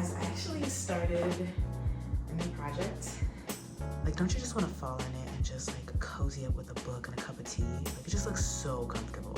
guys, I actually started a new project. Like, don't you just want to fall in it and just like cozy up with a book and a cup of tea? Like, it just looks so comfortable.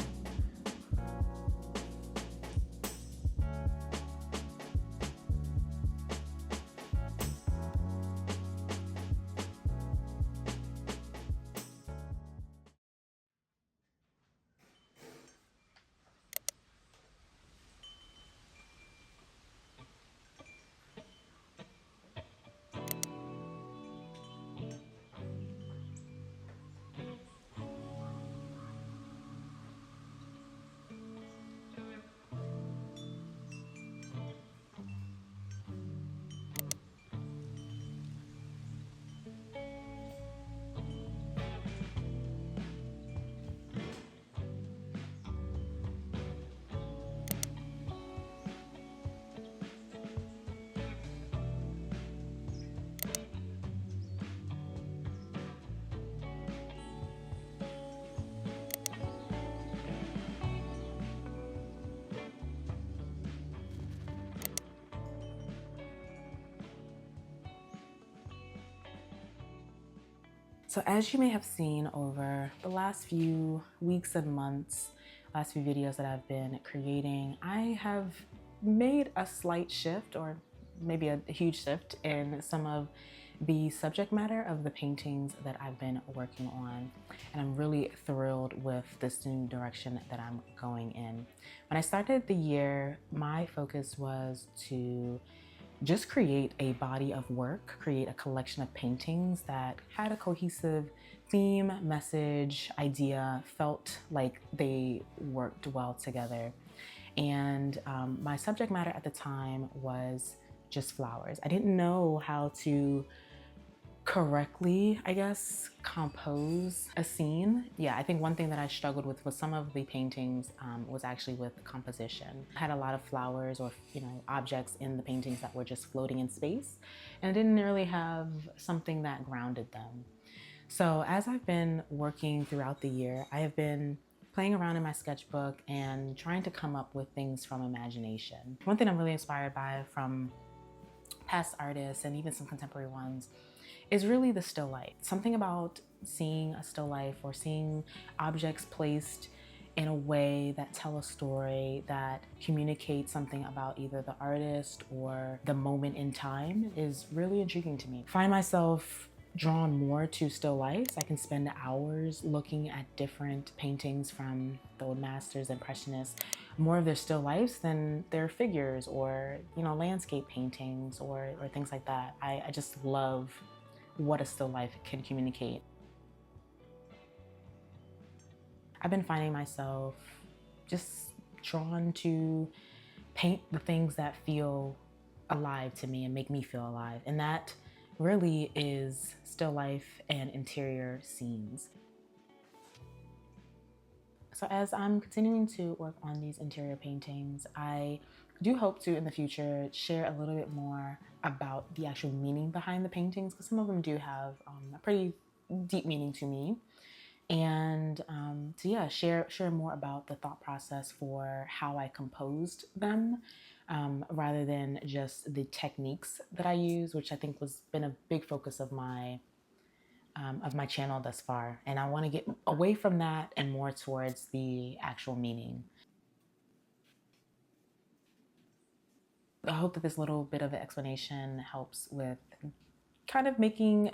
So as you may have seen over the last few weeks and months, last few videos that I've been creating, I have made a slight shift, or maybe a huge shift, in some of the subject matter of the paintings that I've been working on. And I'm really thrilled with this new direction that I'm going in. When I started the year, my focus was to just create a body of work, create a collection of paintings that had a cohesive theme, message, idea, felt like they worked well together. And my subject matter at the time was just flowers. I didn't know how to correctly, I guess, compose a scene. Yeah, I think one thing that I struggled with some of the paintings was actually with composition. I had a lot of flowers or, objects in the paintings that were just floating in space, and I didn't really have something that grounded them. So as I've been working throughout the year, I have been playing around in my sketchbook and trying to come up with things from imagination. One thing I'm really inspired by from past artists and even some contemporary ones is really the still life. Something about seeing a still life or seeing objects placed in a way that tell a story, that communicate something about either the artist or the moment in time is really intriguing to me. I find myself drawn more to still lifes. I can spend hours looking at different paintings from the old masters, impressionists, more of their still lifes than their figures or, landscape paintings or things like that. I just love what a still life can communicate. I've been finding myself just drawn to paint the things that feel alive to me and make me feel alive. And that really is still life and interior scenes. So as I'm continuing to work on these interior paintings, I do hope to, in the future, share a little bit more about the actual meaning behind the paintings, because some of them do have a pretty deep meaning to me. And share more about the thought process for how I composed them, rather than just the techniques that I use, which I think was been a big focus of my channel thus far. And I want to get away from that and more towards the actual meaning. I hope that this little bit of an explanation helps with kind of making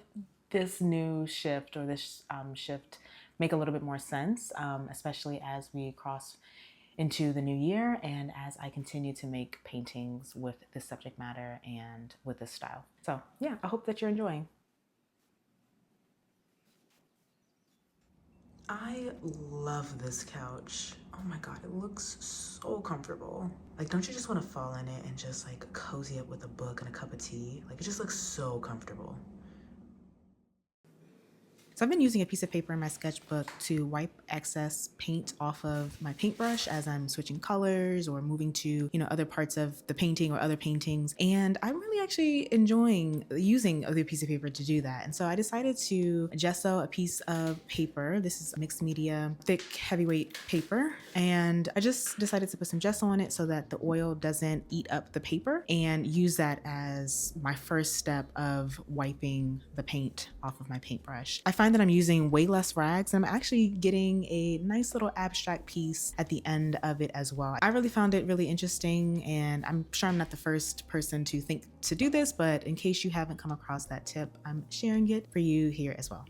this new shift or this shift make a little bit more sense, especially as we cross into the new year and as I continue to make paintings with this subject matter and with this style. So yeah, I hope that you're enjoying. I love this couch. Oh my God, it looks so comfortable. Like, don't you just want to fall in it and just like cozy up with a book and a cup of tea? Like, it just looks so comfortable. So I've been using a piece of paper in my sketchbook to wipe excess paint off of my paintbrush as I'm switching colors or moving to, other parts of the painting or other paintings. And I'm really actually enjoying using a piece of paper to do that. And so I decided to gesso a piece of paper. This is mixed media, thick, heavyweight paper. And I just decided to put some gesso on it so that the oil doesn't eat up the paper, and use that as my first step of wiping the paint off of my paintbrush. I find that I'm using way less rags, and I'm actually getting a nice little abstract piece at the end of it as well. I really found it really interesting, and I'm sure I'm not the first person to think to do this, but in case you haven't come across that tip, I'm sharing it for you here as well.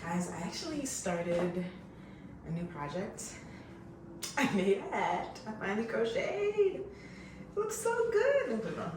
Guys, I actually started a new project. I made a hat. I finally crocheted. It looks so good. Hold on.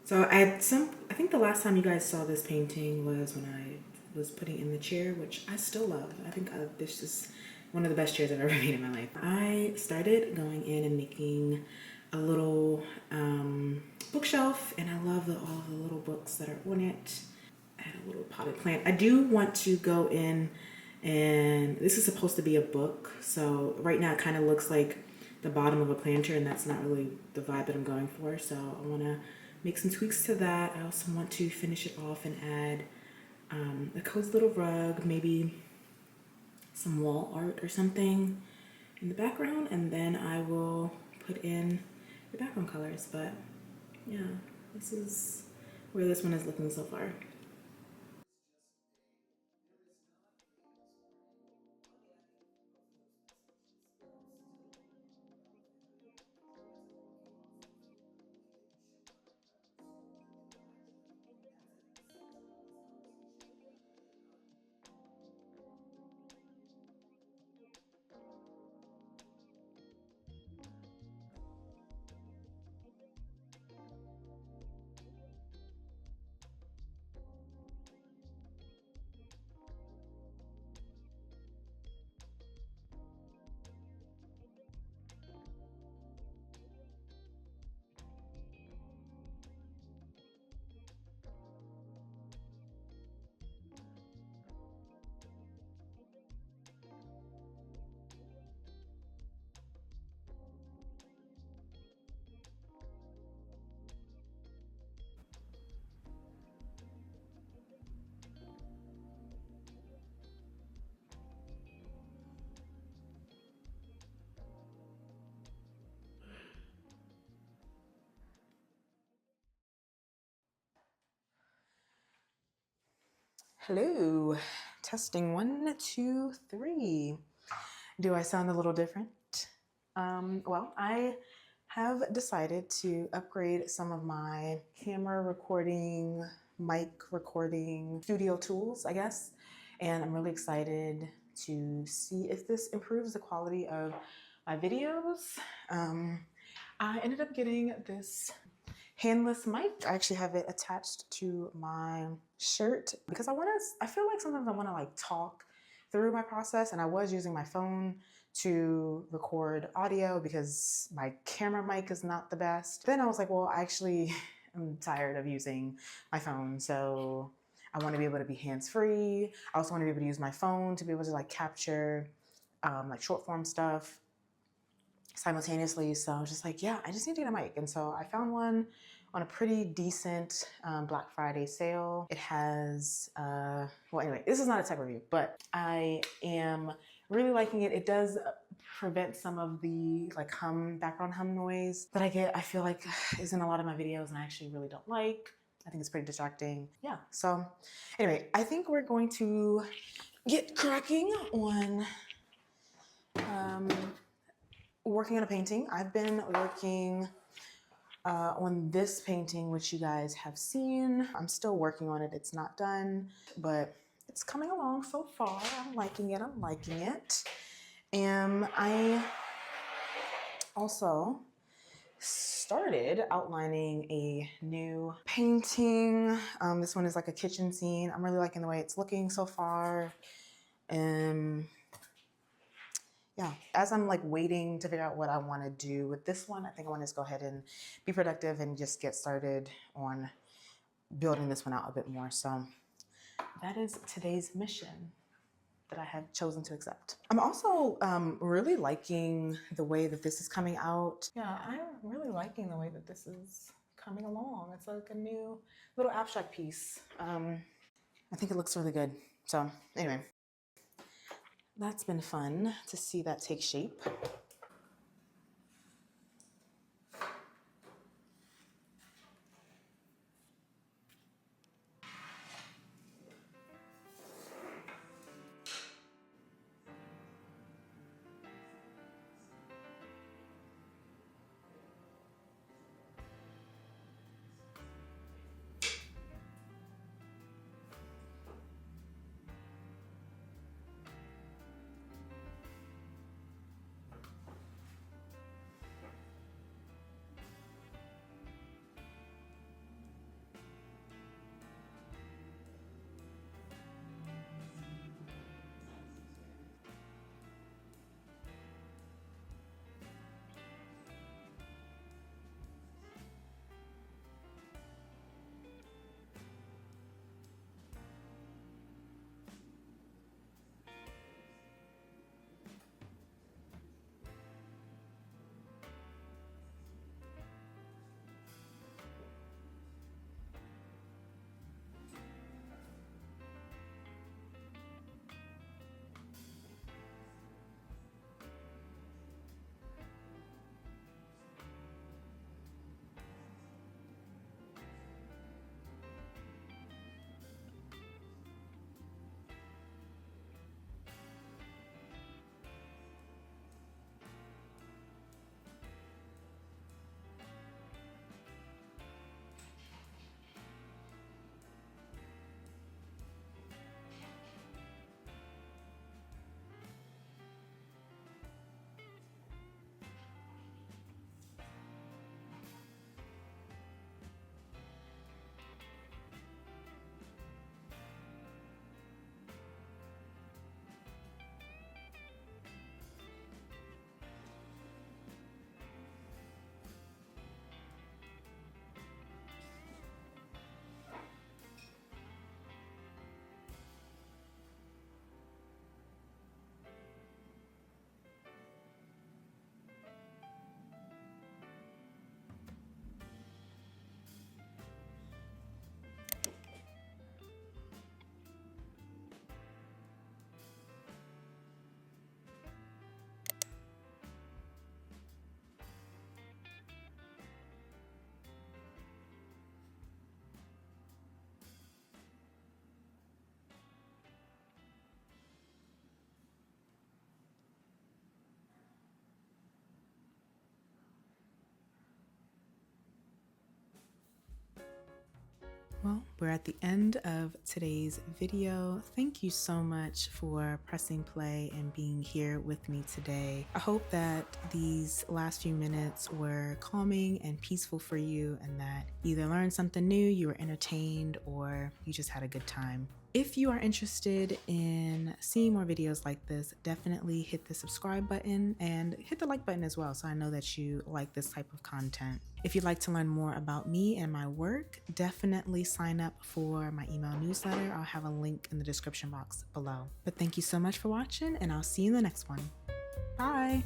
So I think the last time you guys saw this painting was when I was putting in the chair, which I still love. I think this is one of the best chairs I've ever made in my life. I started going in and making a little bookshelf, and I love all the little books that are on it. I had a little potted plant. I do want to go in, and this is supposed to be a book. So right now it kind of looks like the bottom of a planter, and that's not really the vibe that I'm going for. So I want to make some tweaks to that. I also want to finish it off and add a cozy little rug, maybe some wall art or something in the background, and then I will put in the background colors. But yeah, this is where this one is looking so far. Hello, testing 1, 2, 3. Do I sound a little different? Well, I have decided to upgrade some of my camera recording, mic recording, studio tools, I guess. And I'm really excited to see if this improves the quality of my videos. I ended up getting this handless mic. I actually have it attached to my shirt because I feel like sometimes I want to like talk through my process, and I was using my phone to record audio because my camera mic is not the best. Then I was like, well, actually I'm tired of using my phone, so I want to be able to be hands-free. I also want to be able to use my phone to be able to like capture like short form stuff. simultaneously. So I was just like, yeah, I just need to get a mic. And so I found one on a pretty decent Black Friday sale. It has, well, anyway, this is not a tech review, but I am really liking it. It does prevent some of the like background hum noise that I get. I feel like is in a lot of my videos and I actually really don't like. I think it's pretty distracting. Yeah, so anyway, I think we're going to get cracking on working on a painting. I've been working on this painting, which you guys have seen. I'm still working on it. It's not done, but it's coming along so far. I'm liking it. I'm liking it. And I also started outlining a new painting. This one is like a kitchen scene. I'm really liking the way it's looking so far. Yeah, as I'm like waiting to figure out what I want to do with this one, I think I want to just go ahead and be productive and just get started on building this one out a bit more. So that is today's mission that I have chosen to accept. I'm also really liking the way that this is coming out. Yeah, I'm really liking the way that this is coming along. It's like a new little abstract piece. I think it looks really good. So anyway, that's been fun to see that take shape. Well, we're at the end of today's video. Thank you so much for pressing play and being here with me today. I hope that these last few minutes were calming and peaceful for you and that you either learned something new, you were entertained, or you just had a good time. If you are interested in seeing more videos like this, definitely hit the subscribe button and hit the like button as well so I know that you like this type of content. If you'd like to learn more about me and my work, definitely sign up for my email newsletter. I'll have a link in the description box below. But thank you so much for watching, and I'll see you in the next one. Bye!